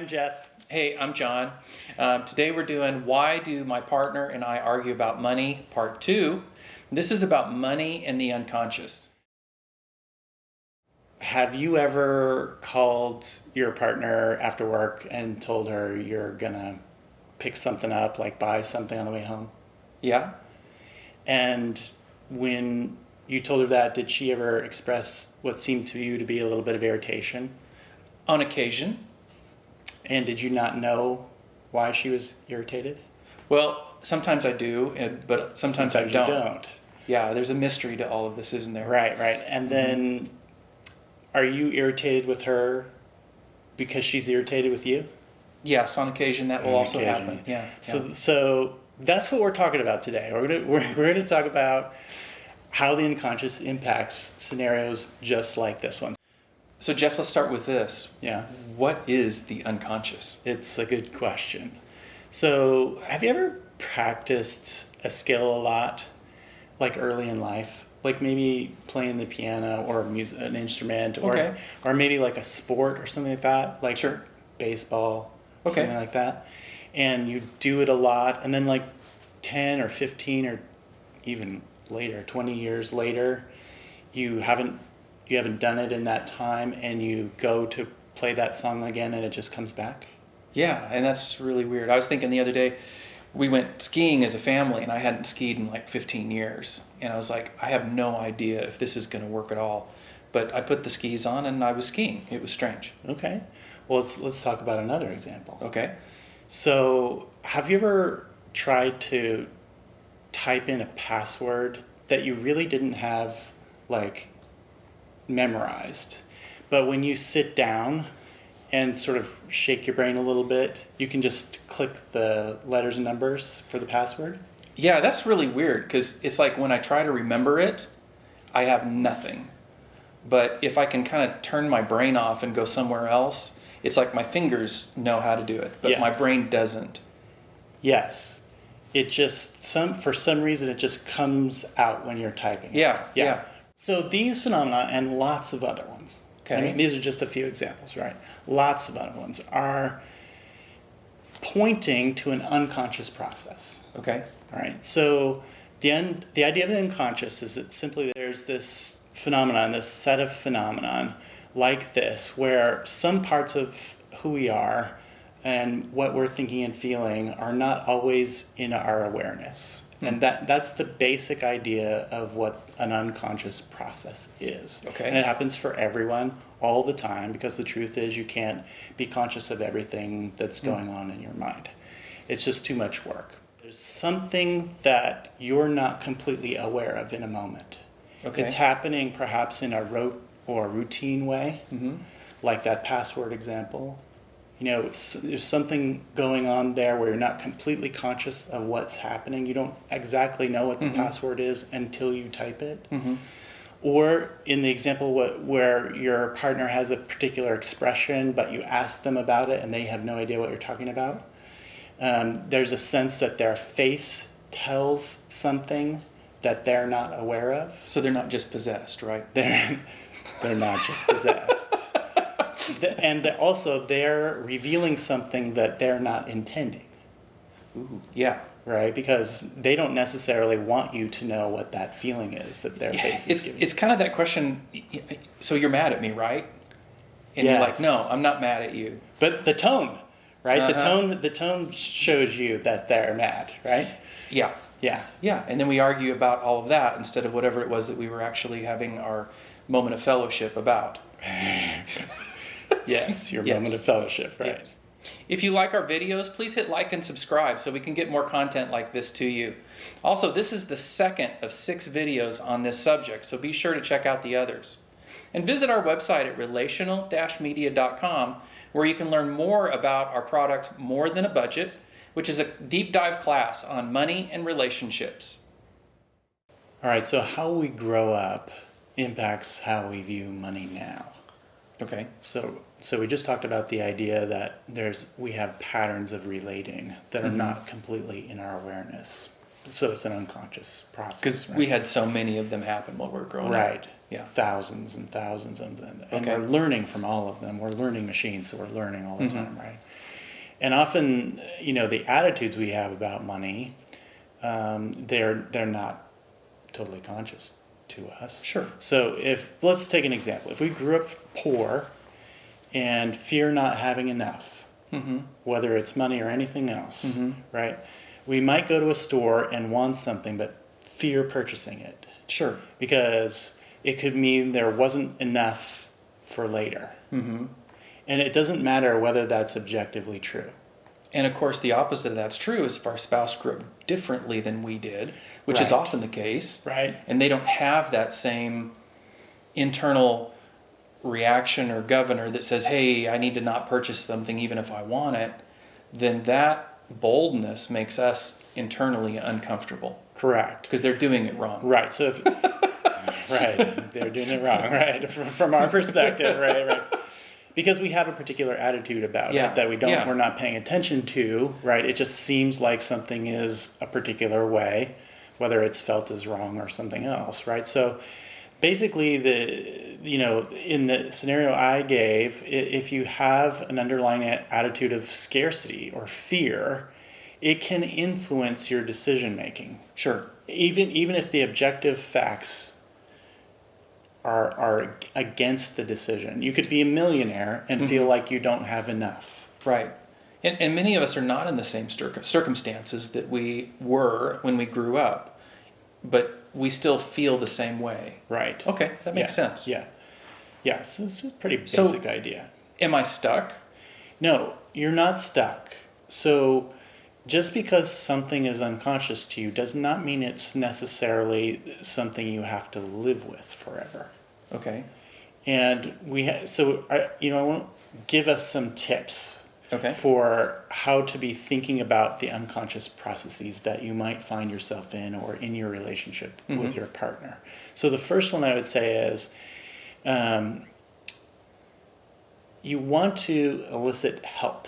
I'm Jeff. Hey, I'm John. Today we're doing Why Do My Partner and I Argue About Money, Part 2. This is about money and the unconscious. Have you ever called your partner after work and told her you're gonna pick something up, like buy something on the way home? Yeah? And when you told her that, did she ever express what seemed to you to be a little bit of irritation? On occasion. And did you not know why she was irritated? Well, sometimes I do, but sometimes I you don't. don't. Yeah, there's a mystery to all of this, isn't there? Right. And then are you irritated with her because she's irritated with you? Yes, on occasion that will also happen. Yeah. So that's what we're talking about today. We're gonna talk about how the unconscious impacts scenarios just like this one. So Jeff, let's start with this. Yeah. What is the unconscious? It's a good question. So have you ever practiced a skill a lot, like early in life? Like maybe playing the piano or an instrument, or maybe like a sport or something like that, like Sure. baseball, something like that. And you do it a lot, and then like 10 or 15 or even later, 20 years later, you haven't done it in that time, and you go to play that song again and it just comes back. Yeah, and that's really weird. I was thinking the other day, we went skiing as a family, and I hadn't skied in like 15 years. And I was like, I have no idea if this is going to work at all. But I put the skis on and I was skiing. It was strange. Okay. Well, let's talk about another example. Okay. So have you ever tried to type in a password that you really didn't have like memorized, but when you sit down and sort of shake your brain a little bit, you can just click the letters and numbers for the password? Yeah, that's really weird, because it's like when I try to remember it, I have nothing. But if I can kind of turn my brain off and go somewhere else, it's like my fingers know how to do it, but my brain doesn't. Yes. It just, for some reason, it just comes out when you're typing. Yeah. So these phenomena, and lots of other ones, okay. I mean, these are just a few examples, right? Lots of other ones are pointing to an unconscious process. Okay. All right. So the idea of the unconscious is that simply there's this phenomenon, this set of phenomenon like this, where some parts of who we are and what we're thinking and feeling are not always in our awareness. And that's the basic idea of what an unconscious process is. Okay. And it happens for everyone all the time, because the truth is you can't be conscious of everything that's going on in your mind. It's just too much work. There's something that you're not completely aware of in a moment. Okay. It's happening perhaps in a rote or routine way, like that password example. You know, there's something going on there where you're not completely conscious of what's happening. You don't exactly know what the password is until you type it. Or in the example where your partner has a particular expression, but you ask them about it and they have no idea what you're talking about. There's a sense that their face tells something that they're not aware of. So they're not just possessed, right? They're not just possessed. And also they're revealing something that they're not intending. Ooh, yeah. Right? Because they don't necessarily want you to know what that feeling is that their face is giving. It's kind of that question, so you're mad at me, right? And you're like, no, I'm not mad at you. But the tone, right? The tone shows you that they're mad, right? Yeah. Yeah. And then we argue about all of that instead of whatever it was that we were actually having our moment of fellowship about. Yes, your moment of fellowship, right? Yes. If you like our videos, please hit like and subscribe so we can get more content like this to you. Also, this is the second of 6 videos on this subject, so be sure to check out the others. And visit our website at relational-media.com, where you can learn more about our product, More Than a Budget, which is a deep dive class on money and relationships. All right, so how we grow up impacts how we view money now. Okay. So we just talked about the idea that we have patterns of relating that are not completely in our awareness. So it's an unconscious process. Because we had so many of them happen while we were growing up. Right. Yeah. Thousands and thousands of them. And we're learning from all of them. We're learning machines, so we're learning all the time, right? And often, the attitudes we have about money, they're not totally conscious to us. Sure. So let's take an example. If we grew up poor and fear not having enough, whether it's money or anything else, right? We might go to a store and want something, but fear purchasing it. Sure. Because it could mean there wasn't enough for later. And it doesn't matter whether that's objectively true. And of course, the opposite of that's true is if our spouse grew up differently than we did, which is Right. often the case, Right. and they don't have that same internal reaction or governor that says, hey, I need to not purchase something even if I want it, then that boldness makes us internally uncomfortable Correct. because they're doing it wrong. Right. So right, they're doing it wrong, right? From our perspective, right. Because we have a particular attitude about it that we're not paying attention to, right? It just seems like something is a particular way, whether it's felt as wrong or something else, right? So basically in the scenario I gave, if you have an underlying attitude of scarcity or fear, it can influence your decision making. Sure. Even if the objective facts are against the decision. You could be a millionaire and feel like you don't have enough. Right. And many of us are not in the same circumstances that we were when we grew up, but we still feel the same way. Right. Okay, that makes sense. Yeah. Yeah, so it's a pretty basic idea. Am I stuck? No, you're not stuck. So just because something is unconscious to you does not mean it's necessarily something you have to live with forever. Okay. And I want to give us some tips for how to be thinking about the unconscious processes that you might find yourself in or in your relationship with your partner. So the first one I would say is you want to elicit help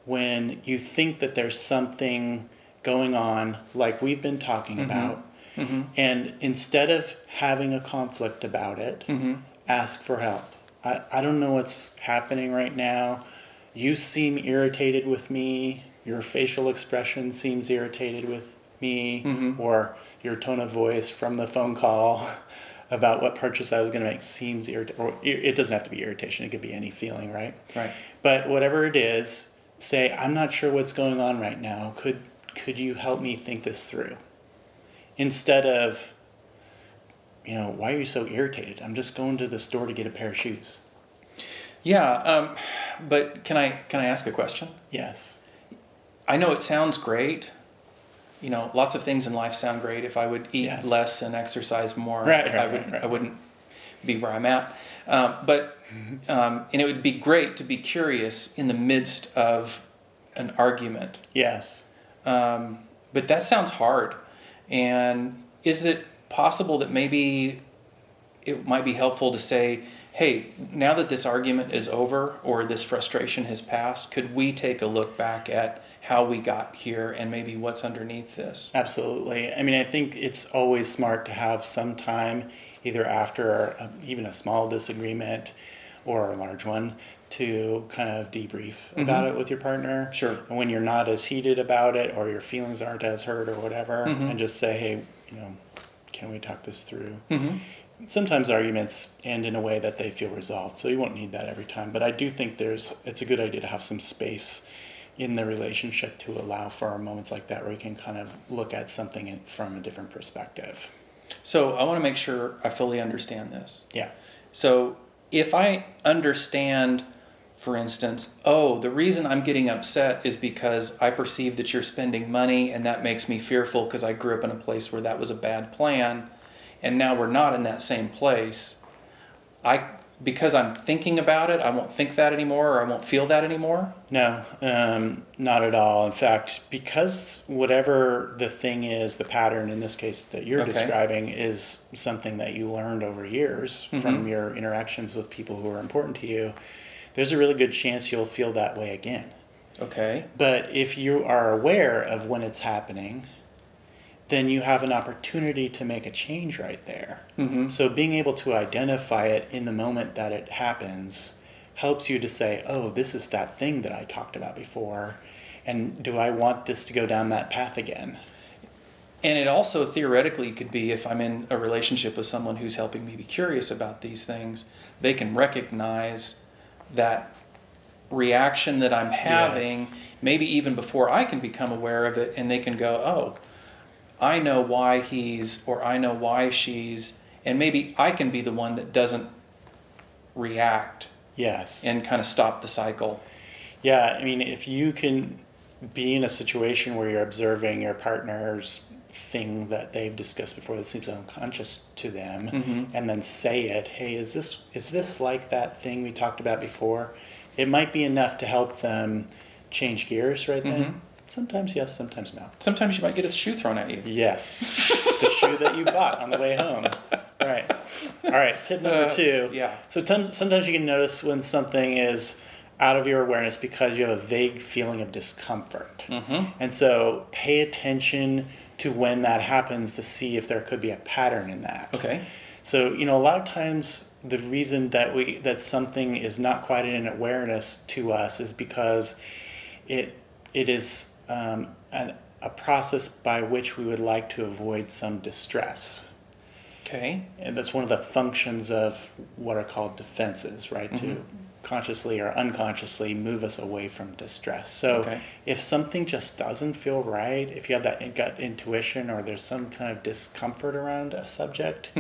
when you think that there's something going on like we've been talking about. And instead of having a conflict about it, ask for help. I don't know what's happening right now. You seem irritated with me. Your facial expression seems irritated with me. Or your tone of voice from the phone call about what purchase I was going to make seems irritating. Or it doesn't have to be irritation. It could be any feeling, right? Right. But whatever it is, say, I'm not sure what's going on right now. Could you help me think this through? Instead of, why are you so irritated? I'm just going to the store to get a pair of shoes. Yeah, but can I ask a question? Yes. I know it sounds great. Lots of things in life sound great. If I would eat less and exercise more, I wouldn't be where I'm at. And it would be great to be curious in the midst of an argument. Yes. But that sounds hard. And is it possible that maybe it might be helpful to say, hey, now that this argument is over or this frustration has passed, could we take a look back at how we got here and maybe what's underneath this? Absolutely. I mean, I think it's always smart to have some time, either after even a small disagreement or a large one, to kind of debrief about it with your partner. Sure. And when you're not as heated about it or your feelings aren't as hurt or whatever, and just say, hey, can we talk this through? Sometimes arguments end in a way that they feel resolved, so you won't need that every time. But I do think it's a good idea to have some space in the relationship to allow for moments like that where you can kind of look at something from a different perspective. So I want to make sure I fully understand this. Yeah. So if I understand, for instance, the reason I'm getting upset is because I perceive that you're spending money and that makes me fearful because I grew up in a place where that was a bad plan, and now we're not in that same place. Because I'm thinking about it, I won't think that anymore, or I won't feel that anymore? No, not at all. In fact, because whatever the thing is, the pattern in this case that you're describing is something that you learned over years from your interactions with people who are important to you, there's a really good chance you'll feel that way again. Okay. But if you are aware of when it's happening, then you have an opportunity to make a change right there. So being able to identify it in the moment that it happens helps you to say, oh, this is that thing that I talked about before, and do I want this to go down that path again? And it also theoretically could be, if I'm in a relationship with someone who's helping me be curious about these things, they can recognize that reaction that I'm having, Yes. maybe even before I can become aware of it, and they can go, oh, I know why he's, or I know why she's, and maybe I can be the one that doesn't react Yes. and kind of stop the cycle. Yeah, I mean, if you can be in a situation where you're observing your partner's thing that they've discussed before that seems unconscious to them, and then say it, hey, is this like that thing we talked about before? It might be enough to help them change gears right then. Sometimes yes, sometimes no. Sometimes you might get a shoe thrown at you. Yes, the shoe that you bought on the way home. Right. All right, tip number 2. Yeah. So sometimes you can notice when something is out of your awareness because you have a vague feeling of discomfort. And so pay attention to when that happens to see if there could be a pattern in that. Okay. So, a lot of times the reason that something is not quite in awareness to us is because it is a process by which we would like to avoid some distress. Okay. And that's one of the functions of what are called defenses, right? To consciously or unconsciously move us away from distress. So if something just doesn't feel right, if you have that gut intuition or there's some kind of discomfort around a subject,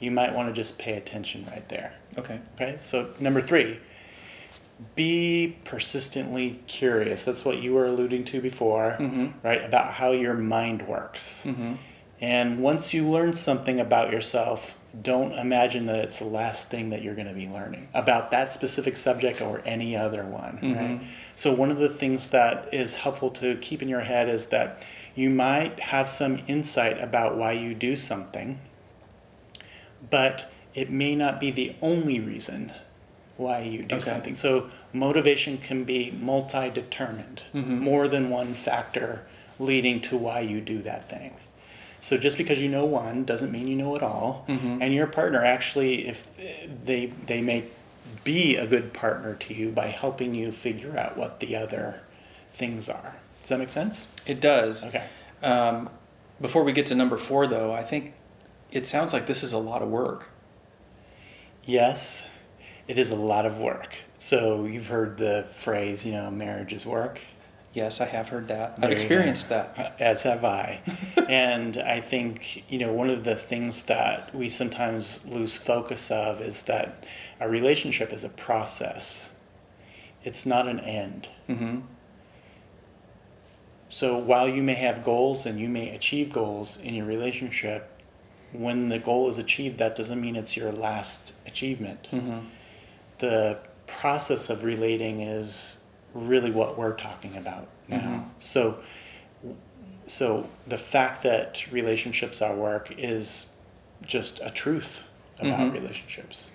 you might want to just pay attention right there. Okay. So number 3, be persistently curious. That's what you were alluding to before, right? About how your mind works. And once you learn something about yourself, don't imagine that it's the last thing that you're going to be learning about that specific subject or any other one, right? So one of the things that is helpful to keep in your head is that you might have some insight about why you do something, but it may not be the only reason why you do something. So motivation can be multi-determined, more than one factor leading to why you do that thing. So just because you know one doesn't mean you know it all. And your partner actually, if they may be a good partner to you by helping you figure out what the other things are. Does that make sense? It does. Okay. Before we get to number 4, though, I think it sounds like this is a lot of work. Yes, it is a lot of work. So you've heard the phrase, marriage is work. Yes, I have heard that. I've experienced that. As have I. And I think, one of the things that we sometimes lose focus of is that a relationship is a process. It's not an end. So while you may have goals and you may achieve goals in your relationship, when the goal is achieved, that doesn't mean it's your last achievement. The process of relating is really what we're talking about now. So the fact that relationships are work is just a truth about relationships.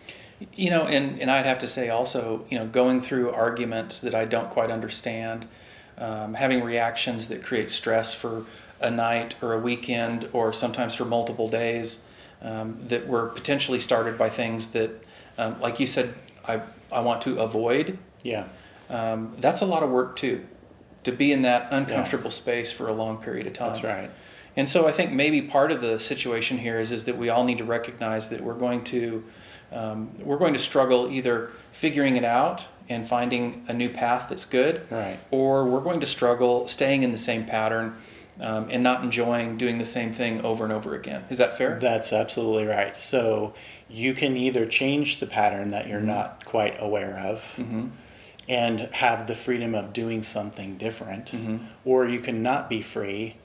And I'd have to say also, going through arguments that I don't quite understand, having reactions that create stress for a night or a weekend or sometimes for multiple days, that were potentially started by things that, like you said, I want to avoid. Yeah. That's a lot of work too, to be in that uncomfortable space for a long period of time. That's right. And so I think maybe part of the situation here is that we all need to recognize that we're going to struggle either figuring it out and finding a new path that's good, Right. or we're going to struggle staying in the same pattern and not enjoying doing the same thing over and over again. Is that fair? That's absolutely right. So you can either change the pattern that you're not quite aware of, and have the freedom of doing something different, or you can not be free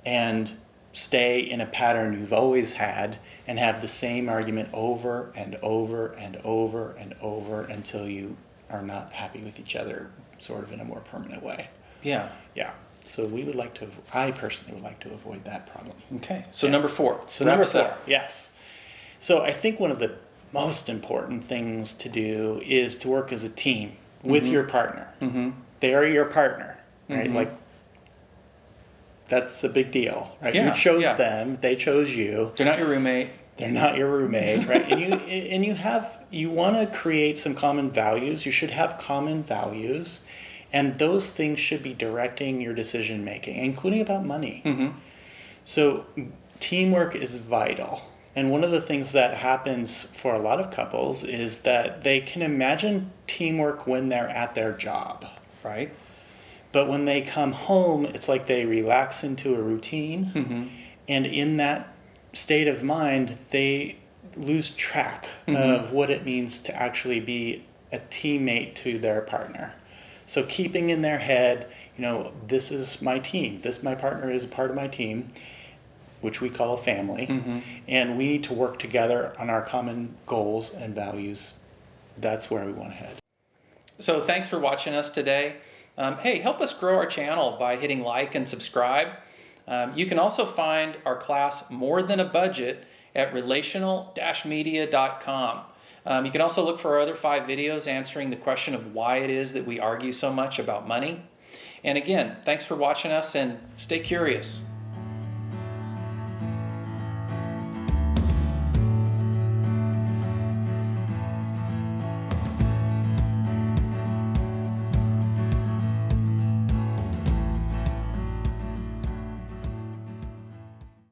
and stay in a pattern you've always had and have the same argument over and over and over and over until you are not happy with each other, sort of in a more permanent way. Yeah. So I personally would like to avoid that problem. Okay. So number 4. So number 4, yes. So I think one of the most important things to do is to work as a team with your partner. They are your partner, right? Like, that's a big deal, right? Yeah, You chose them, they chose you. They're not your roommate. They're not your roommate, right? You want to create some common values. You should have common values, and those things should be directing your decision making, including about money. So teamwork is vital. And one of the things that happens for a lot of couples is that they can imagine teamwork when they're at their job. Right. But when they come home, it's like they relax into a routine. And in that state of mind, they lose track of what it means to actually be a teammate to their partner. So keeping in their head, this is my team. My partner is a part of my team, which we call a family. And we need to work together on our common goals and values. That's where we want to head. So thanks for watching us today. Hey, help us grow our channel by hitting like and subscribe. You can also find our class More Than a Budget at relational-media.com. You can also look for our other 5 videos answering the question of why it is that we argue so much about money. And again, thanks for watching us, and stay curious.